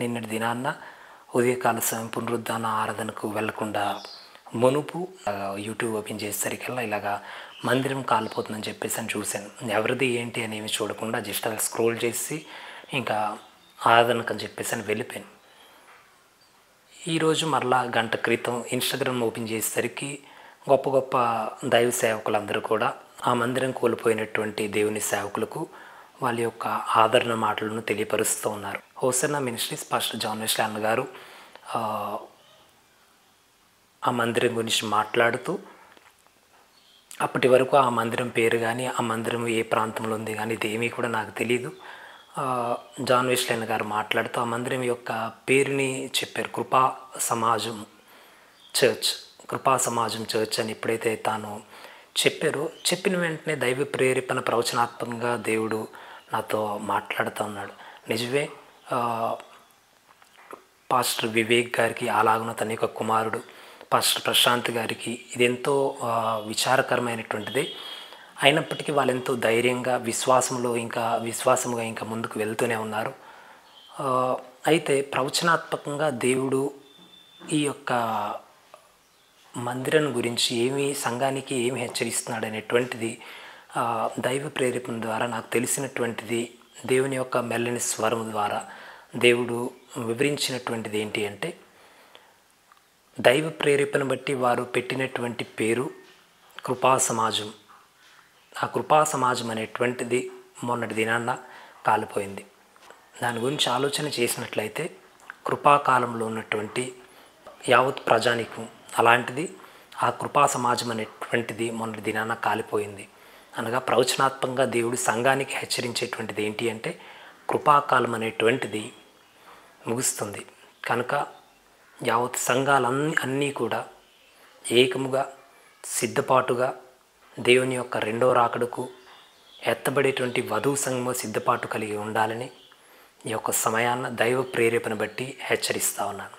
నిన్నటి దినాన్న ఉదయకాల సమయం పునరుద్ధాన ఆరాధనకు వెళ్లకుండా మునుపు యూట్యూబ్ ఓపెన్ చేసేసరికల్లా ఇలాగా మందిరం కాలిపోతుందని చెప్పేసి అని చూశాను. ఎవరిది ఏంటి అని ఏమి చూడకుండా జస్ట్ అలా స్క్రోల్ చేసి ఇంకా ఆరాధనకు అని చెప్పేసి అని వెళ్ళిపోయాను. ఈరోజు మరలా గంట క్రితం ఇన్స్టాగ్రామ్ ఓపెన్ చేసేసరికి గొప్ప గొప్ప దైవ సేవకులందరూ కూడా ఆ మందిరం కోల్పోయినటువంటి దేవుని సేవకులకు వాళ్ళ యొక్క ఆదరణ మాటలను తెలియపరుస్తూ ఉన్నారు. Hosanna Ministries pastor John Wesley అన్నగారు ఆ మందిరం గురించి మాట్లాడుతూ అప్పటి వరకు ఆ మందిరం పేరు కానీ ఆ మందిరం ఏ ప్రాంతంలో ఉంది కానీ ఇదేమీ కూడా నాకు తెలియదు. జాన్ వెస్లీ అన్న గారు మాట్లాడుతూ ఆ మందిరం యొక్క పేరుని చెప్పారు, కృపా సమాజం చర్చ్. కృపా సమాజం చర్చ్ అని ఎప్పుడైతే తాను చెప్పారో చెప్పిన వెంటనే దైవ ప్రేరేపణ ప్రవచనాత్మకంగా దేవుడు నాతో మాట్లాడుతూ ఉన్నాడు. నిజమే, పాస్టర్ వివేక్ గారికి అలాగున తన యొక్క కుమారుడు పాస్టర్ ప్రశాంత్ గారికి ఇదెంతో విచారకరమైనటువంటిది. అయినప్పటికీ వాళ్ళెంతో ధైర్యంగా విశ్వాసముగా ఇంకా ముందుకు వెళ్తూనే ఉన్నారు. అయితే ప్రవచనాత్మకంగా దేవుడు ఈ యొక్క మందిరం గురించి సంఘానికి ఏమి హెచ్చరిస్తున్నాడు అనేటువంటిది దైవ ప్రేరేపణ ద్వారా నాకు తెలిసినటువంటిది, దేవుని యొక్క మెల్లని స్వరం ద్వారా దేవుడు వివరించినటువంటిది ఏంటి అంటే, దైవ ప్రేరేపణ బట్టి వారు పెట్టినటువంటి పేరు కృపా సమాజం. ఆ కృపా సమాజం అనేటువంటిది మొన్నటి దినాన్న కాలిపోయింది. దాని గురించి ఆలోచన చేసినట్లయితే కృపాకాలంలో ఉన్నటువంటి యావత్ ప్రజానికం అలాంటిది ఆ కృపా సమాజం అనేటువంటిది మొన్నటి దినాన్న కాలిపోయింది. అనగా ప్రవచనాత్మకంగా దేవుడు సంఘానికి హెచ్చరించేటువంటిది ఏంటి అంటే, కృపాకాలం అనేటువంటిది ముగుస్తుంది. కనుక యావత్ సంఘాలన్నీ కూడా ఏకముగా సిద్ధపాటుగా దేవుని యొక్క రెండో రాకడకు ఎత్తబడేటువంటి వధువు సంఘము సిద్ధపాటు కలిగి ఉండాలని ఈ యొక్క సమయాన్న దైవ ప్రేరేపణ బట్టి హెచ్చరిస్తూ ఉన్నాను.